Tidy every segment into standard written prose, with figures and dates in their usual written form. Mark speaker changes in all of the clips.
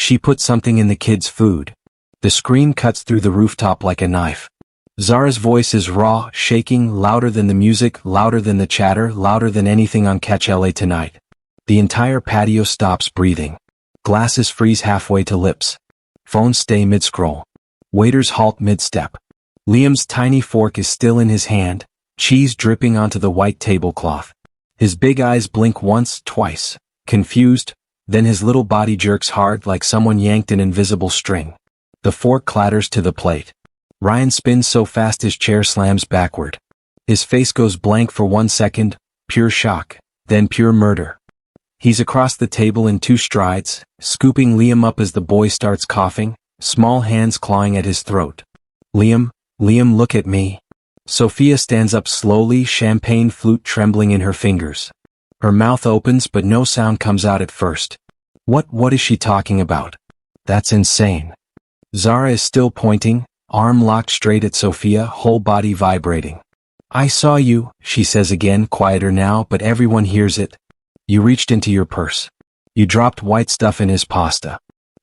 Speaker 1: She put something in the kid's food. The scream cuts through the rooftop like a knife. Zara's voice is raw, shaking, louder than the music, louder than the chatter, louder than anything on Catch LA tonight. The entire patio stops breathing. Glasses freeze halfway to lips. Phones stay mid-scroll. Waiters halt mid-step. Liam's tiny fork is still in his hand, cheese dripping onto the white tablecloth. His big eyes blink once, twice, confused, then his little body jerks hard like someone yanked an invisible string. The fork clatters to the plate. Ryan spins so fast his chair slams backward. His face goes blank for 1 second, pure shock, then pure murder. He's across the table in 2 strides, scooping Liam up as the boy starts coughing, small hands clawing at his throat. Liam, look at me. Sophia stands up slowly, champagne flute trembling in her fingers. Her mouth opens but no sound comes out at first. What is she talking about? That's insane. Zara is still pointing, arm locked straight at Sophia, whole body vibrating. I saw you, she says again, quieter now, but everyone hears it. You reached into your purse. You dropped white stuff in his pasta.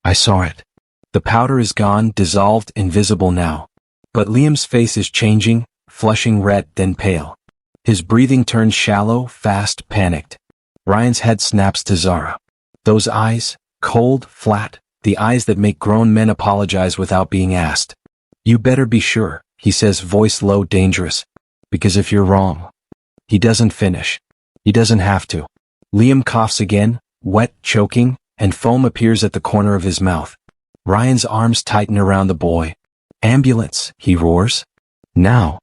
Speaker 1: I saw it. The powder is gone, dissolved, invisible now. But Liam's face is changing, flushing red, then pale. His breathing turns shallow, fast, panicked. Ryan's head snaps to Zara. Those eyes, cold, flat, the eyes that make grown men apologize without being asked. You better be sure, he says, voice low, dangerous. Because if you're wrong. He doesn't finish. He doesn't have to. Liam coughs again, wet, choking, and foam appears at the corner of his mouth. Ryan's arms tighten around the boy. Ambulance, he roars. Now.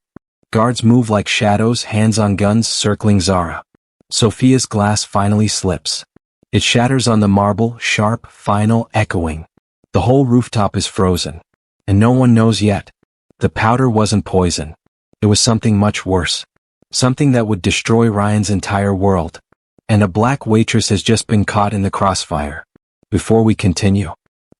Speaker 1: Guards move like shadows, hands on guns circling Zara. Sophia's glass finally slips. It shatters on the marble, sharp, final, echoing. The whole rooftop is frozen. And no one knows yet. The powder wasn't poison. It was something much worse. Something that would destroy Ryan's entire world. And a black waitress has just been caught in the crossfire. Before we continue,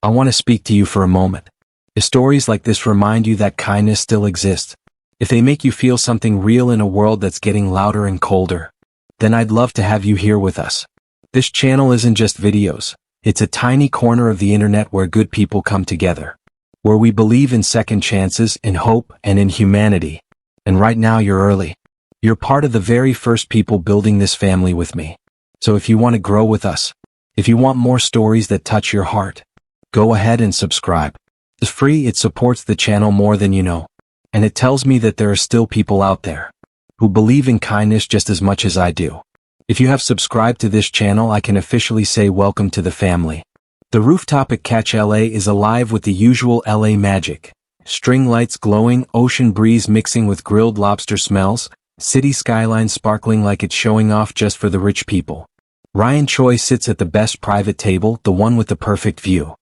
Speaker 1: I want to speak to you for a moment. If stories like this remind you that kindness still exists, if they make you feel something real in a world that's getting louder and colder, then I'd love to have you here with us. This channel isn't just videos, it's a tiny corner of the internet where good people come together. Where we believe in second chances, in hope, and in humanity. And right now you're early. You're part of the very first people building this family with me. So if you want to grow with us, if you want more stories that touch your heart, go ahead and subscribe. It's free, it supports the channel more than you know. And it tells me that there are still people out there who believe in kindness just as much as I do. If you have subscribed to this channel, I can officially say welcome to the family. The rooftop at Catch LA is alive with the usual LA magic. String lights glowing, ocean breeze mixing with grilled lobster smells, city skyline sparkling like it's showing off just for the rich people. Ryan Choi sits at the best private table, the one with the perfect view.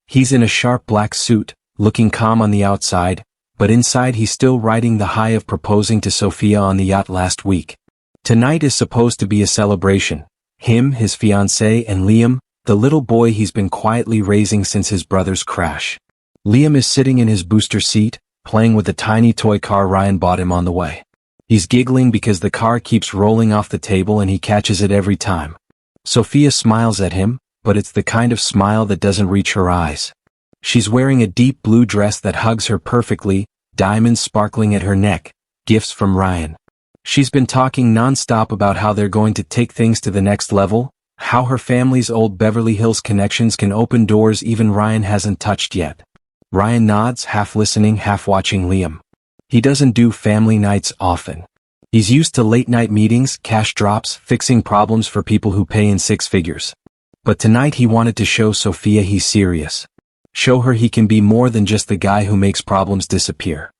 Speaker 1: He's in a sharp black suit, looking calm on the outside, but inside he's still riding the high of proposing to Sophia on the yacht last week. Tonight is supposed to be a celebration. Him, his fiancée, and Liam, the little boy he's been quietly raising since his brother's crash. Liam is sitting in his booster seat, playing with the tiny toy car Ryan bought him on the way. He's giggling because the car keeps rolling off the table and he catches it every time. Sophia smiles at him, but it's the kind of smile that doesn't reach her eyes. She's wearing a deep blue dress that hugs her perfectly, diamonds sparkling at her neck, gifts from Ryan. She's been talking non-stop about how they're going to take things to the next level, how her family's old Beverly Hills connections can open doors even Ryan hasn't touched yet. Ryan nods, half listening, half watching Liam. He doesn't do family nights often. He's used to late-night meetings, cash drops, fixing problems for people who pay in 6 figures. But tonight he wanted to show Sophia he's serious. Show her he can be more than just the guy who makes problems disappear.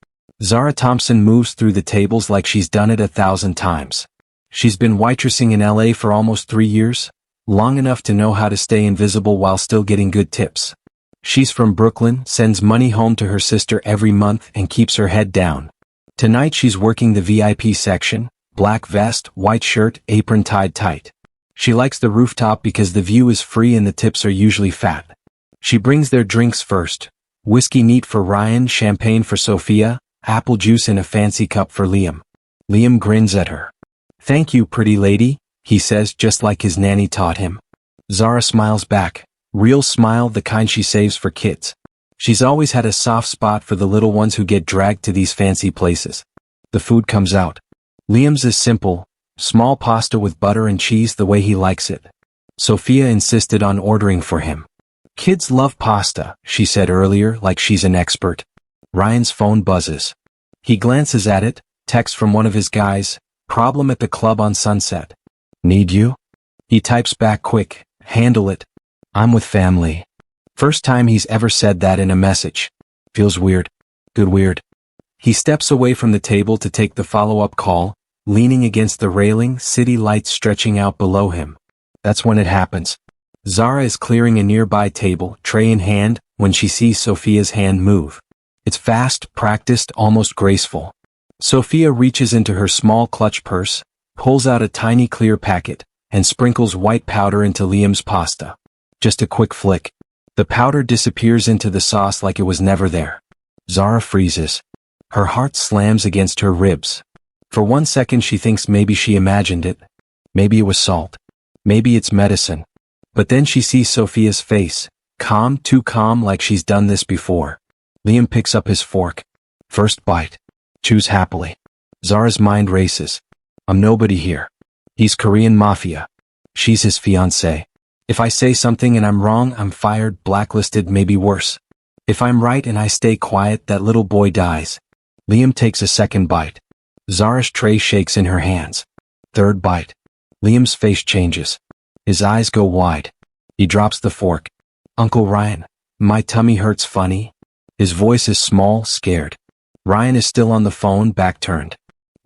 Speaker 1: Zara Thompson moves through the tables like she's done it 1,000 times. She's been waitressing in LA for almost 3 years, long enough to know how to stay invisible while still getting good tips. She's from Brooklyn, sends money home to her sister every month and keeps her head down. Tonight she's working the VIP section, black vest, white shirt, apron tied tight. She likes the rooftop because the view is free and the tips are usually fat. She brings their drinks first. Whiskey neat for Ryan, champagne for Sophia, apple juice in a fancy cup for Liam. Liam grins at her. Thank you, pretty lady, he says just like his nanny taught him. Zara smiles back. Real smile, the kind she saves for kids. She's always had a soft spot for the little ones who get dragged to these fancy places. The food comes out. Liam's is simple, small pasta with butter and cheese the way he likes it. Sophia insisted on ordering for him. Kids love pasta, she said earlier, like she's an expert. Ryan's phone buzzes. He glances at it, text from one of his guys, problem at the club on Sunset. Need you? He types back quick, handle it. I'm with family. First time he's ever said that in a message. Feels weird. Good weird. He steps away from the table to take the follow-up call, leaning against the railing, city lights stretching out below him. That's when it happens. Zara is clearing a nearby table, tray in hand, when she sees Sophia's hand move. It's fast, practiced, almost graceful. Sophia reaches into her small clutch purse, pulls out a tiny clear packet, and sprinkles white powder into Liam's pasta. Just a quick flick. The powder disappears into the sauce like it was never there. Zara freezes. Her heart slams against her ribs. For 1 second she thinks maybe she imagined it. Maybe it was salt. Maybe it's medicine. But then she sees Sophia's face, calm, too calm, like she's done this before. Liam picks up his fork. First bite. Chews happily. Zara's mind races. I'm nobody here. He's Korean Mafia. She's his fiancée. If I say something and I'm wrong, I'm fired, blacklisted, maybe worse. If I'm right and I stay quiet, that little boy dies. Liam takes a second bite. Zara's tray shakes in her hands. Third bite. Liam's face changes. His eyes go wide. He drops the fork. Uncle Ryan, my tummy hurts funny. His voice is small, scared. Ryan is still on the phone, back turned.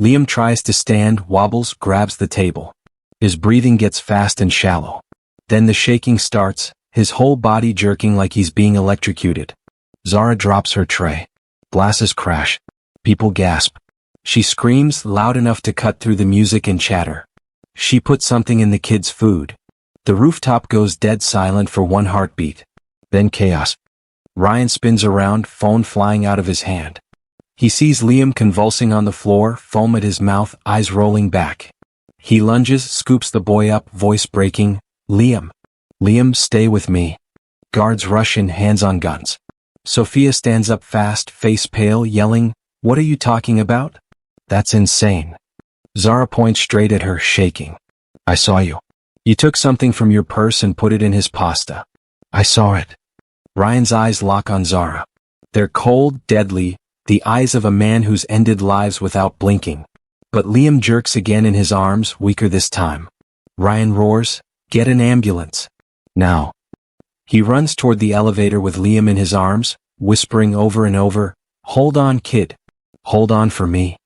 Speaker 1: Liam tries to stand, wobbles, grabs the table. His breathing gets fast and shallow. Then the shaking starts, his whole body jerking like he's being electrocuted. Zara drops her tray. Glasses crash. People gasp. She screams loud enough to cut through the music and chatter. She put something in the kids' food. The rooftop goes dead silent for 1 heartbeat. Then chaos. Ryan spins around, phone flying out of his hand. He sees Liam convulsing on the floor, foam at his mouth, eyes rolling back. He lunges, scoops the boy up, voice breaking. Liam. Liam, stay with me. Guards rush in, hands on guns. Sophia stands up fast, face pale, yelling, what are you talking about? That's insane. Zara points straight at her, shaking. I saw you. You took something from your purse and put it in his pasta. I saw it. Ryan's eyes lock on Zara. They're cold, deadly, the eyes of a man who's ended lives without blinking. But Liam jerks again in his arms, weaker this time. Ryan roars, get an ambulance. Now. He runs toward the elevator with Liam in his arms, whispering over and over, hold on, kid. Hold on for me.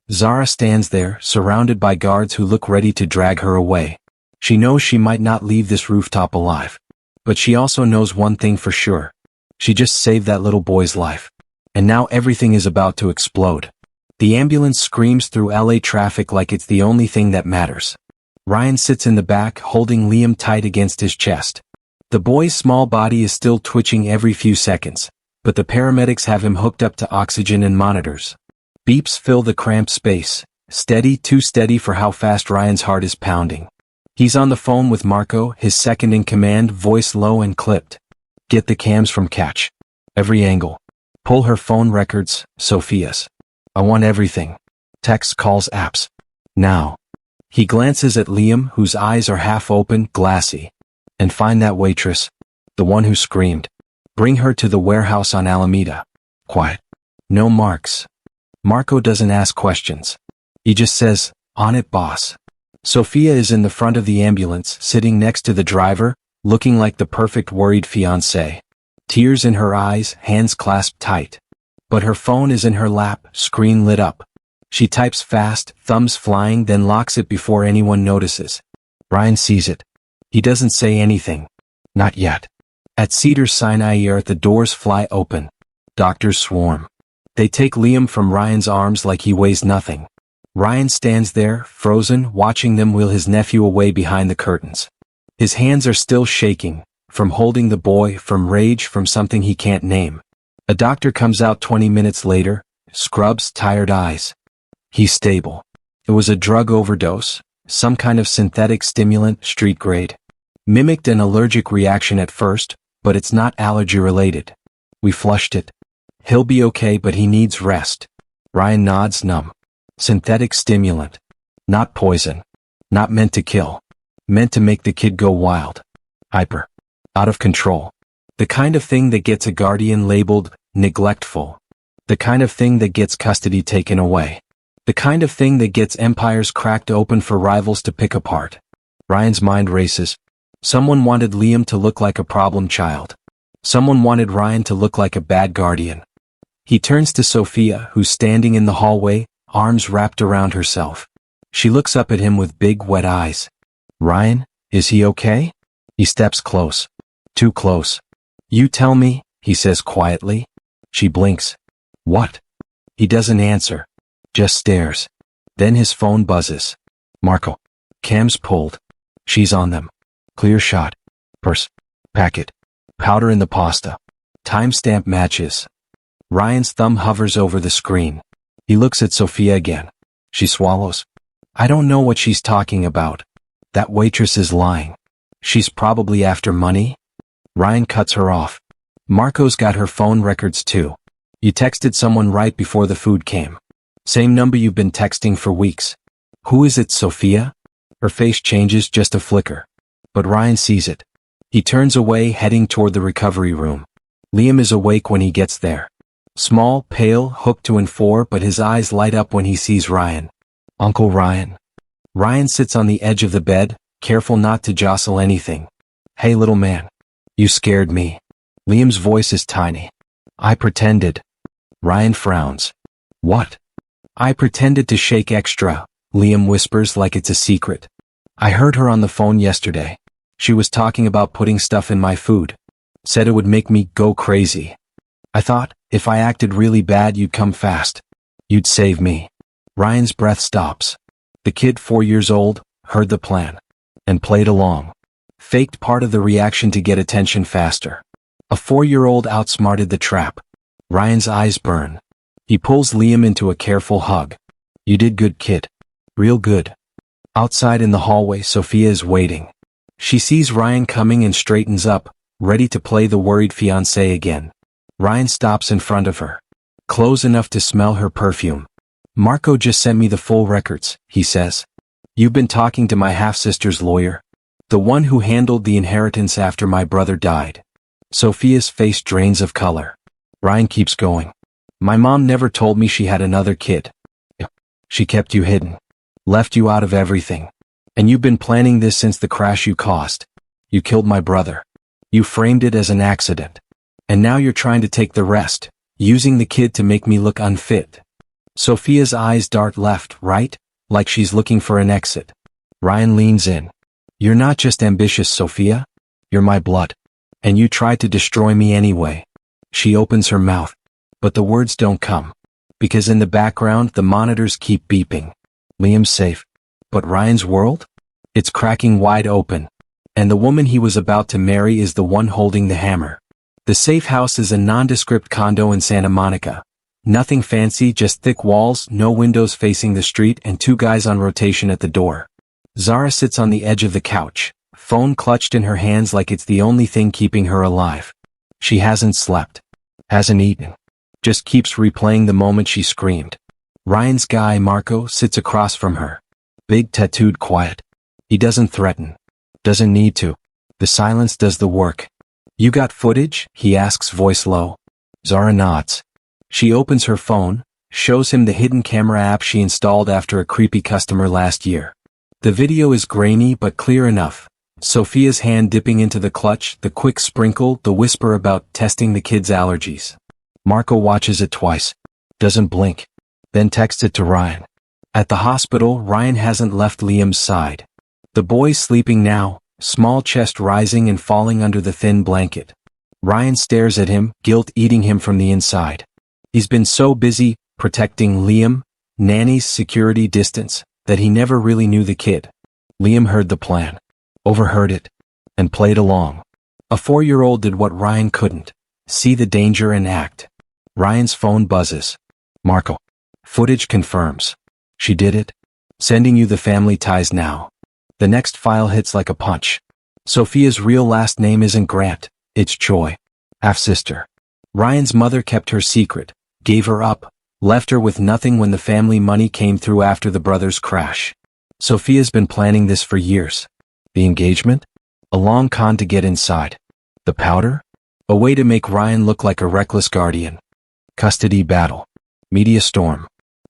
Speaker 1: Zara stands there, surrounded by guards who look ready to drag her away. She knows she might not leave this rooftop alive. But she also knows one thing for sure. She just saved that little boy's life. And now everything is about to explode. The ambulance screams through LA traffic like it's the only thing that matters. Ryan sits in the back, holding Liam tight against his chest. The boy's small body is still twitching every few seconds, but the paramedics have him hooked up to oxygen and monitors. Beeps fill the cramped space, steady, too steady for how fast Ryan's heart is pounding. He's on the phone with Marco, his second in command, voice low and clipped. Get the cams from Catch. Every angle. Pull her phone records, Sophia's. I want everything. Text, calls, apps. Now. He glances at Liam, whose eyes are half open, glassy. And find that waitress. The one who screamed. Bring her to the warehouse on Alameda. Quiet. No marks. Marco doesn't ask questions. He just says, on it, boss. Sophia is in the front of the ambulance, sitting next to the driver, looking like the perfect worried fiancé. Tears in her eyes, hands clasped tight. But her phone is in her lap, screen lit up. She types fast, thumbs flying, then locks it before anyone notices. Ryan sees it. He doesn't say anything. Not yet. At Cedars-Sinai, the doors fly open. Doctors swarm. They take Liam from Ryan's arms like he weighs nothing. Ryan stands there, frozen, watching them wheel his nephew away behind the curtains. His hands are still shaking, from holding the boy, from rage, from something he can't name. A doctor comes out 20 minutes later, scrubs, tired eyes. He's stable. It was a drug overdose, some kind of synthetic stimulant, street grade. Mimicked an allergic reaction at first, But it's not allergy related. We flushed it. He'll be okay, but he needs rest. Ryan nods, numb. Synthetic stimulant. Not poison. Not meant to kill. Meant to make the kid go wild. Hyper. Out of control. The kind of thing that gets a guardian labeled neglectful. The kind of thing that gets custody taken away. The kind of thing that gets empires cracked open for rivals to pick apart. Ryan's mind races. Someone wanted Liam to look like a problem child. Someone wanted Ryan to look like a bad guardian. He turns to Sophia, who's standing in the hallway, arms wrapped around herself. She looks up at him with big, wet eyes. Ryan, is he okay? He steps close. Too close. You tell me, he says quietly. She blinks. What? He doesn't answer. Just stares. Then his phone buzzes. Marco. Cam's pulled. She's on them. Clear shot. Purse. Packet. Powder in the pasta. Timestamp matches. Ryan's thumb hovers over the screen. He looks at Sophia again. She swallows. I don't know what she's talking about. That waitress is lying. She's probably after money. Ryan cuts her off. Marco's got her phone records too. You texted someone right before the food came. Same number you've been texting for weeks. Who is it, Sophia? Her face changes just a flicker. But Ryan sees it. He turns away, heading toward the recovery room. Liam is awake when he gets there. Small, pale, hooked to an 4, but his eyes light up when he sees Ryan. Uncle Ryan. Ryan sits on the edge of the bed, careful not to jostle anything. Hey little man. You scared me. Liam's voice is tiny. I pretended. Ryan frowns. What? I pretended to shake extra, Liam whispers like it's a secret. I heard her on the phone yesterday. She was talking about putting stuff in my food. Said it would make me go crazy. I thought, if I acted really bad you'd come fast. You'd save me. Ryan's breath stops. The kid, 4 years old, heard the plan. And played along. Faked part of the reaction to get attention faster. A 4-year-old outsmarted the trap. Ryan's eyes burn. He pulls Liam into a careful hug. You did good, kid. Real good. Outside in the hallway, Sophia is waiting. She sees Ryan coming and straightens up, ready to play the worried fiancé again. Ryan stops in front of her. Close enough to smell her perfume. Marco just sent me the full records, he says. You've been talking to my half-sister's lawyer? The one who handled the inheritance after my brother died. Sophia's face drains of color. Ryan keeps going. My mom never told me she had another kid. She kept you hidden. Left you out of everything. And you've been planning this since the crash you caused. You killed my brother. You framed it as an accident. And now you're trying to take the rest, using the kid to make me look unfit. Sophia's eyes dart left, right, like she's looking for an exit. Ryan leans in. You're not just ambitious, Sophia. You're my blood. And you tried to destroy me anyway. She opens her mouth. But the words don't come. Because in the background the monitors keep beeping. Liam's safe. But Ryan's world? It's cracking wide open. And the woman he was about to marry is the one holding the hammer. The safe house is a nondescript condo in Santa Monica. Nothing fancy, just thick walls, no windows facing the street, and 2 guys on rotation at the door. Zara sits on the edge of the couch, phone clutched in her hands like it's the only thing keeping her alive. She hasn't slept. Hasn't eaten. Just keeps replaying the moment she screamed. Ryan's guy, Marco, sits across from her. Big, tattooed, quiet. He doesn't threaten. Doesn't need to. The silence does the work. You got footage? He asks, voice low. Zara nods. She opens her phone, shows him the hidden camera app she installed after a creepy customer last year. The video is grainy but clear enough. Sophia's hand dipping into the clutch, the quick sprinkle, the whisper about testing the kid's allergies. Marco watches it twice. Doesn't blink. Then texts it to Ryan. At the hospital, Ryan hasn't left Liam's side. The boy's sleeping now, small chest rising and falling under the thin blanket. Ryan stares at him, guilt eating him from the inside. He's been so busy protecting Liam, nanny's security distance, that he never really knew the kid. Liam heard the plan, overheard it, and played along. A 4-year-old did what Ryan couldn't, see the danger and act. Ryan's phone buzzes. Marco. Footage confirms. She did it. Sending you the family ties now. The next file hits like a punch. Sophia's real last name isn't Grant, It's Choi. Half-sister. Ryan's mother kept her secret, gave her up, left her with nothing when the family money came through after the brothers' crash. Sophia's been planning this for years. The engagement? A long con to get inside. The powder? A way to make Ryan look like a reckless guardian. Custody battle. Media storm.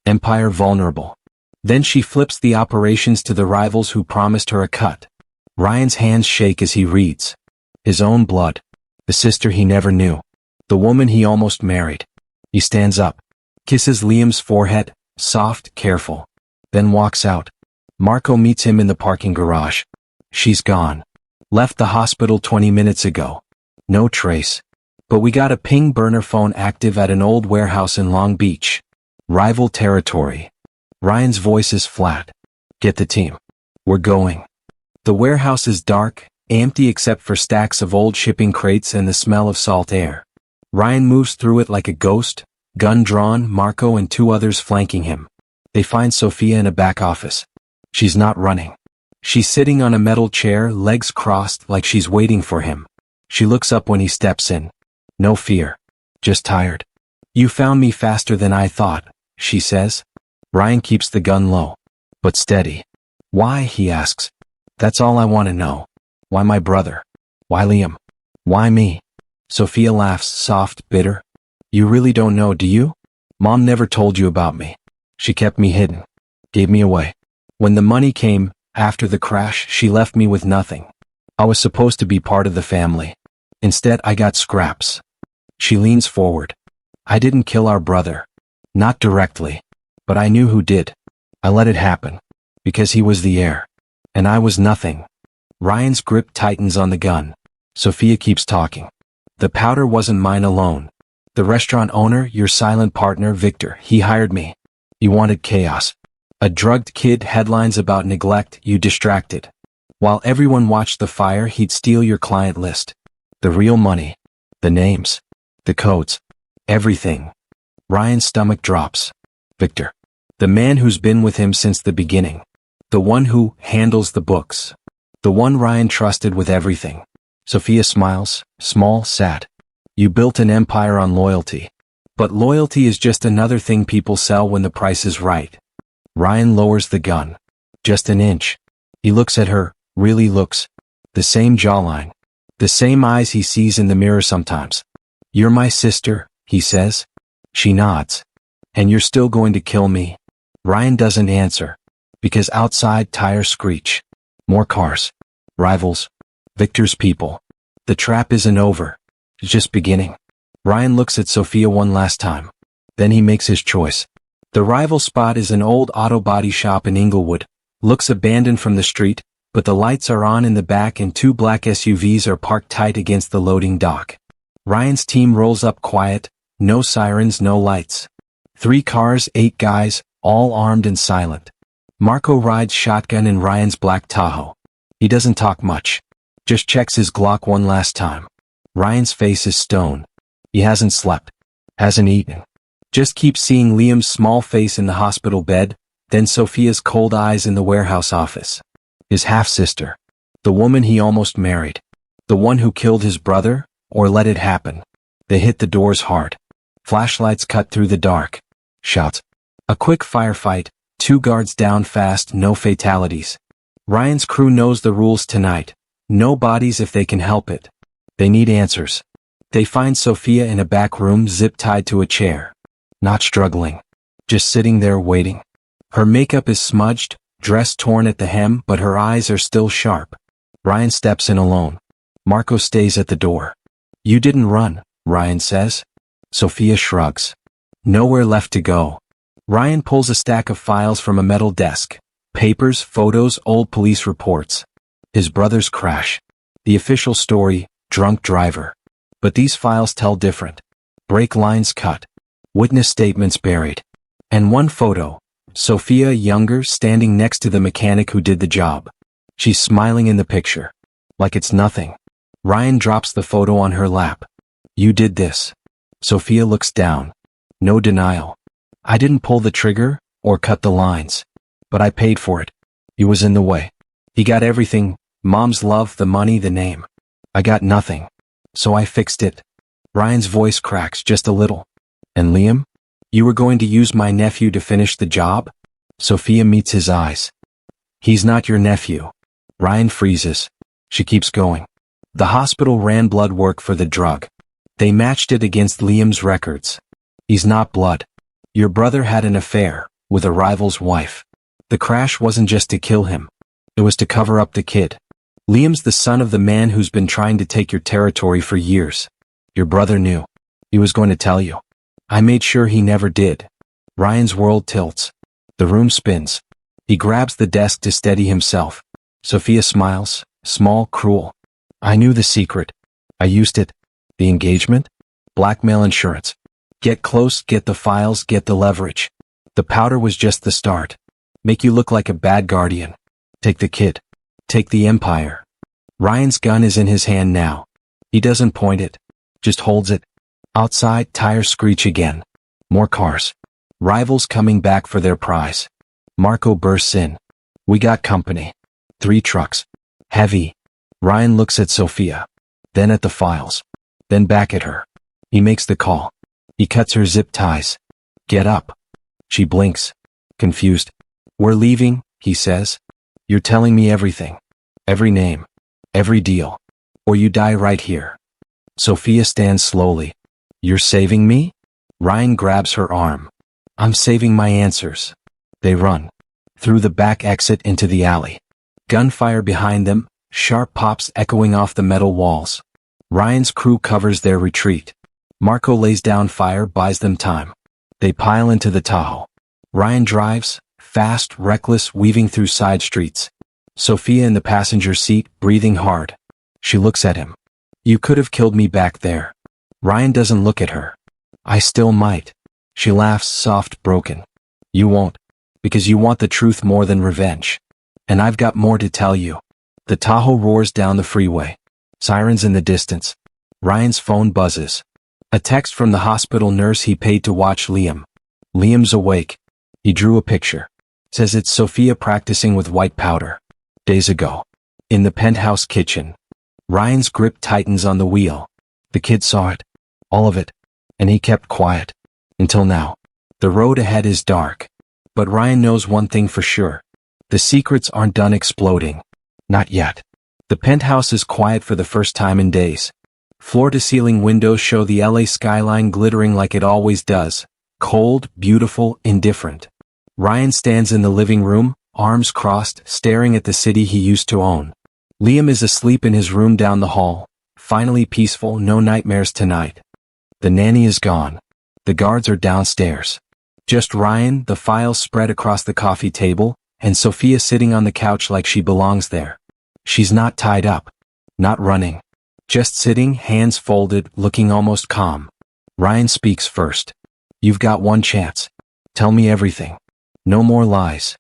Speaker 1: Empire vulnerable. Then she flips the operations to the rivals who promised her a cut. Ryan's hands shake as he reads. His own blood. The sister he never knew. The woman he almost married. He stands up. Kisses Liam's forehead, soft, careful. Then walks out. Marco meets him in the parking garage. She's gone. Left the hospital 20 minutes ago. No trace. But we got a ping burner phone active at an old warehouse in Long Beach. Rival territory. Ryan's voice is flat. Get the team. We're going. The warehouse is dark, empty except for stacks of old shipping crates and the smell of salt air. Ryan moves through it like a ghost, gun drawn, Marco and two others flanking him. They find Sophia in a back office. She's not running. She's sitting on a metal chair, legs crossed like she's waiting for him. She looks up when he steps in. No fear. Just tired. You found me faster than I thought, she says. Ryan keeps the gun low. But steady. Why, he asks. That's all I want to know. Why my brother? Why Liam? Why me? Sophia laughs, soft, bitter. You really don't know, do you? Mom never told you about me. She kept me hidden. Gave me away. When the money came, after the crash, she left me with nothing. I was supposed to be part of the family. Instead, I got scraps. She leans forward. I didn't kill our brother. Not directly. But I knew who did. I let it happen. Because he was the heir. And I was nothing. Ryan's grip tightens on the gun. Sophia keeps talking. The powder wasn't mine alone. The restaurant owner, your silent partner, Victor, he hired me. He wanted chaos. A drugged kid, headlines about neglect, you distracted. While everyone watched the fire, he'd steal your client list. The real money. The names. The codes. Everything. Ryan's stomach drops. Victor. The man who's been with him since the beginning. The one who handles the books. The one Ryan trusted with everything. Sophia smiles, small, sad. You built an empire on loyalty. But loyalty is just another thing people sell when the price is right. Ryan lowers the gun. Just an inch. He looks at her, really looks. The same jawline. The same eyes he sees in the mirror sometimes. You're my sister, he says. She nods. And you're still going to kill me? Ryan doesn't answer. Because outside tires screech. More cars. Rivals. Victor's people. The trap isn't over. It's just beginning. Ryan looks at Sophia one last time. Then he makes his choice. The rival spot is an old auto body shop in Inglewood. Looks abandoned from the street, but the lights are on in the back and two black SUVs are parked tight against the loading dock. Ryan's team rolls up quiet, no sirens, no lights. 3 cars, 8 guys, all armed and silent. Marco rides shotgun in Ryan's black Tahoe. He doesn't talk much. Just checks his Glock one last time. Ryan's face is stone. He hasn't slept. Hasn't eaten. Just keeps seeing Liam's small face in the hospital bed, then Sophia's cold eyes in the warehouse office. His half-sister. The woman he almost married. The one who killed his brother, or let it happen. They hit the doors hard. Flashlights cut through the dark. Shouts. A quick firefight, 2 guards down fast, no fatalities. Ryan's crew knows the rules tonight. No bodies if they can help it. They need answers. They find Sophia in a back room, zip-tied to a chair. Not struggling. Just sitting there waiting. Her makeup is smudged, dress torn at the hem, but her eyes are still sharp. Ryan steps in alone. Marco stays at the door. You didn't run, Ryan says. Sophia shrugs. Nowhere left to go. Ryan pulls a stack of files from a metal desk. Papers, photos, old police reports. His brother's crash. The official story, drunk driver. But these files tell different. Brake lines cut. Witness statements buried. And one photo. Sophia, younger, standing next to the mechanic who did the job. She's smiling in the picture. Like it's nothing. Ryan drops the photo on her lap. You did this. Sophia looks down. No denial. I didn't pull the trigger, or cut the lines. But I paid for it. He was in the way. He got everything, Mom's love, the money, the name. I got nothing. So I fixed it. Ryan's voice cracks just a little. And Liam? You were going to use my nephew to finish the job? Sophia meets his eyes. He's not your nephew. Ryan freezes. She keeps going. The hospital ran blood work for the drug. They matched it against Liam's records. He's not blood. Your brother had an affair with a rival's wife. The crash wasn't just to kill him. It was to cover up the kid. Liam's the son of the man who's been trying to take your territory for years. Your brother knew. He was going to tell you. I made sure he never did. Ryan's world tilts. The room spins. He grabs the desk to steady himself. Sophia smiles, small, cruel. I knew the secret. I used it. The engagement? Blackmail insurance. Get close, get the files, get the leverage. The powder was just the start. Make you look like a bad guardian. Take the kid. Take the empire. Ryan's gun is in his hand now. He doesn't point it. Just holds it. Outside, tires screech again. More cars. Rivals coming back for their prize. Marco bursts in. We got company. 3 trucks. Heavy. Ryan looks at Sophia. Then at the files. Then back at her. He makes the call. He cuts her zip ties. Get up. She blinks. Confused. We're leaving, he says. You're telling me everything. Every name. Every deal. Or you die right here. Sophia stands slowly. You're saving me? Ryan grabs her arm. I'm saving my answers. They run. Through the back exit into the alley. Gunfire behind them, sharp pops echoing off the metal walls. Ryan's crew covers their retreat. Marco lays down fire, buys them time. They pile into the Tahoe. Ryan drives, fast, reckless, weaving through side streets. Sophia in the passenger seat, breathing hard. She looks at him. You could have killed me back there. Ryan doesn't look at her. I still might. She laughs, soft, broken. You won't. Because you want the truth more than revenge. And I've got more to tell you. The Tahoe roars down the freeway. Sirens in the distance. Ryan's phone buzzes. A text from the hospital nurse he paid to watch Liam. Liam's awake. He drew a picture. Says it's Sophia practicing with white powder. Days ago. In the penthouse kitchen. Ryan's grip tightens on the wheel. The kid saw it. All of it. And he kept quiet. Until now. The road ahead is dark. But Ryan knows one thing for sure. The secrets aren't done exploding. Not yet. The penthouse is quiet for the first time in days. Floor-to-ceiling windows show the LA skyline glittering like it always does. Cold, beautiful, indifferent. Ryan stands in the living room, arms crossed, staring at the city he used to own. Liam is asleep in his room down the hall. Finally peaceful, no nightmares tonight. The nanny is gone. The guards are downstairs. Just Ryan, the files spread across the coffee table, and Sophia sitting on the couch like she belongs there. She's not tied up. Not running. Just sitting, hands folded, looking almost calm. Ryan speaks first. You've got one chance. Tell me everything. No more lies.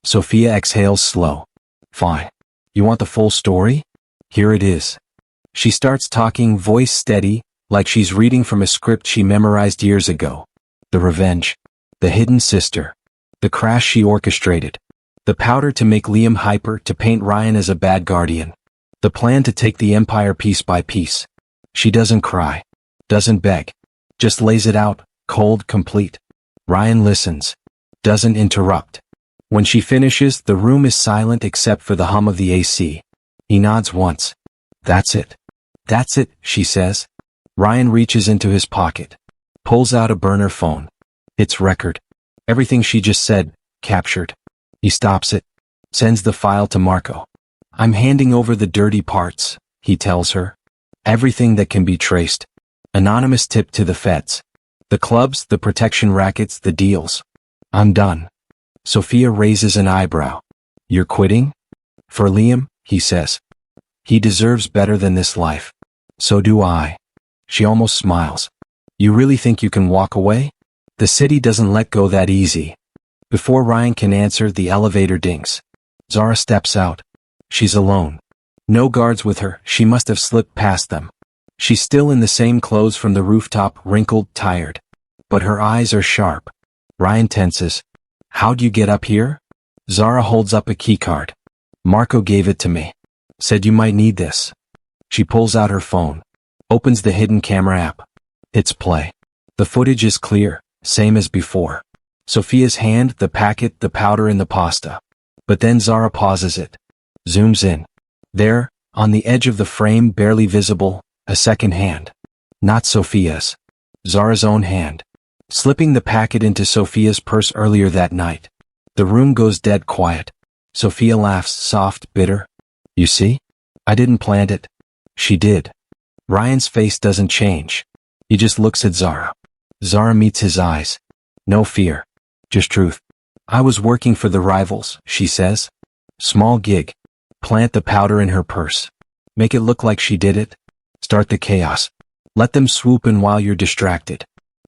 Speaker 1: Sophia exhales slow. Fine. You want the full story? Here it is. She starts talking, voice steady, like she's reading from a script she memorized years ago. The revenge. The hidden sister. The crash she orchestrated. The powder to make Liam hyper, to paint Ryan as a bad guardian. The plan to take the empire piece by piece. She doesn't cry. Doesn't beg. Just lays it out, cold, complete. Ryan listens. Doesn't interrupt. When she finishes, the room is silent except for the hum of the AC. He nods once. That's it. That's it, she says. Ryan reaches into his pocket. Pulls out a burner phone. It's record. Everything she just said, captured. He stops it. Sends the file to Marco. I'm handing over the dirty parts, he tells her. Everything that can be traced. Anonymous tip to the feds. The clubs, the protection rackets, the deals. I'm done. Sophia raises an eyebrow. You're quitting? For Liam, he says. He deserves better than this life. So do I. She almost smiles. You really think you can walk away? The city doesn't let go that easy. Before Ryan can answer, the elevator dings. Zara steps out. She's alone. No guards with her, she must have slipped past them. She's still in the same clothes from the rooftop, wrinkled, tired. But her eyes are sharp. Ryan tenses. How'd you get up here? Zara holds up a keycard. Marco gave it to me. Said you might need this. She pulls out her phone. Opens the hidden camera app. Hits play. The footage is clear, same as before. Sophia's hand, the packet, the powder and the pasta. But then Zara pauses it. Zooms in. There, on the edge of the frame, barely visible, a second hand. Not Sophia's. Zara's own hand. Slipping the packet into Sophia's purse earlier that night. The room goes dead quiet. Sophia laughs, soft, bitter. You see? I didn't plant it. She did. Ryan's face doesn't change. He just looks at Zara. Zara meets his eyes. No fear. Just truth. I was working for the rivals, she says. Small gig. Plant the powder in her purse. Make it look like she did it. Start the chaos. Let them swoop in while you're distracted.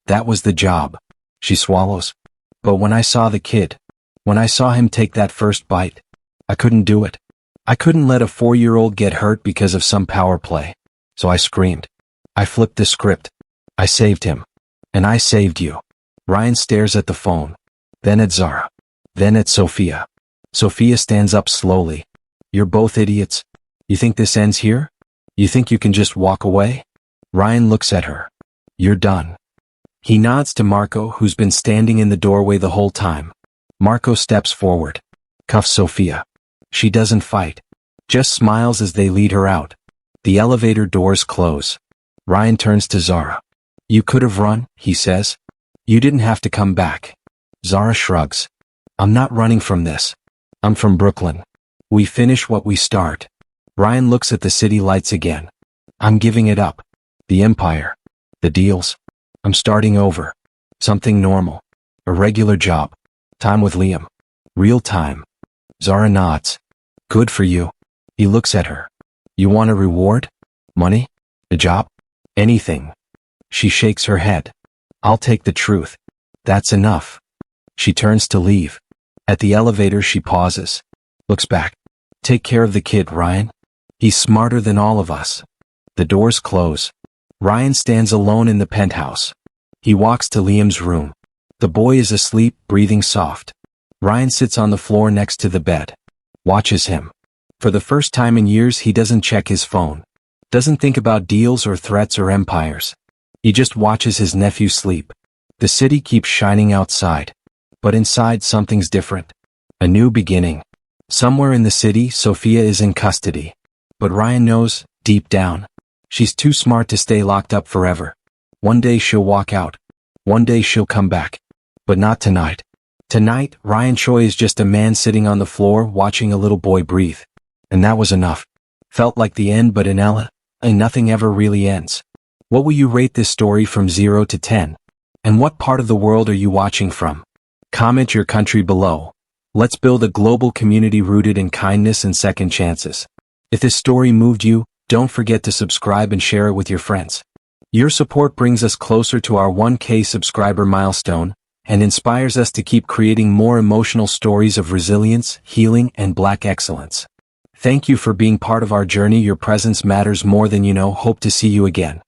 Speaker 1: That was the job. She swallows. But when I saw the kid, when I saw him take that first bite, I couldn't do it. I couldn't let a 4-year-old get hurt because of some power play. So I screamed. I flipped the script. I saved him. And I saved you. Ryan stares at the phone. Then at Zara. Then at Sophia. Sophia stands up slowly. You're both idiots. You think this ends here? You think you can just walk away? Ryan looks at her. You're done. He nods to Marco, who's been standing in the doorway the whole time. Marco steps forward. Cuffs Sophia. She doesn't fight. Just smiles as they lead her out. The elevator doors close. Ryan turns to Zara. You could have run, he says. You didn't have to come back. Zara shrugs. I'm not running from this. I'm from Brooklyn. We finish what we start. Ryan looks at the city lights again. I'm giving it up. The empire. The deals. I'm starting over. Something normal. A regular job. Time with Liam. Real time. Zara nods. Good for you. He looks at her. You want a reward? Money? A job? Anything. She shakes her head. I'll take the truth. That's enough. She turns to leave. At the elevator she pauses. Looks back. Take care of the kid, Ryan. He's smarter than all of us. The doors close. Ryan stands alone in the penthouse. He walks to Liam's room. The boy is asleep, breathing soft. Ryan sits on the floor next to the bed. Watches him. For the first time in years he doesn't check his phone. Doesn't think about deals or threats or empires. He just watches his nephew sleep. The city keeps shining outside. But inside something's different. A new beginning. Somewhere in the city, Sophia is in custody. But Ryan knows, deep down, she's too smart to stay locked up forever. One day she'll walk out. One day she'll come back. But not tonight. Tonight, Ryan Choi is just a man sitting on the floor watching a little boy breathe. And that was enough. Felt like the end, but in Ella, nothing ever really ends. What will you rate this story from 0 to 10? And what part of the world are you watching from? Comment your country below. Let's build a global community rooted in kindness and second chances. If this story moved you, don't forget to subscribe and share it with your friends. Your support brings us closer to our 1K subscriber milestone and inspires us to keep creating more emotional stories of resilience, healing, and Black excellence. Thank you for being part of our journey. Your presence matters more than you know. Hope to see you again.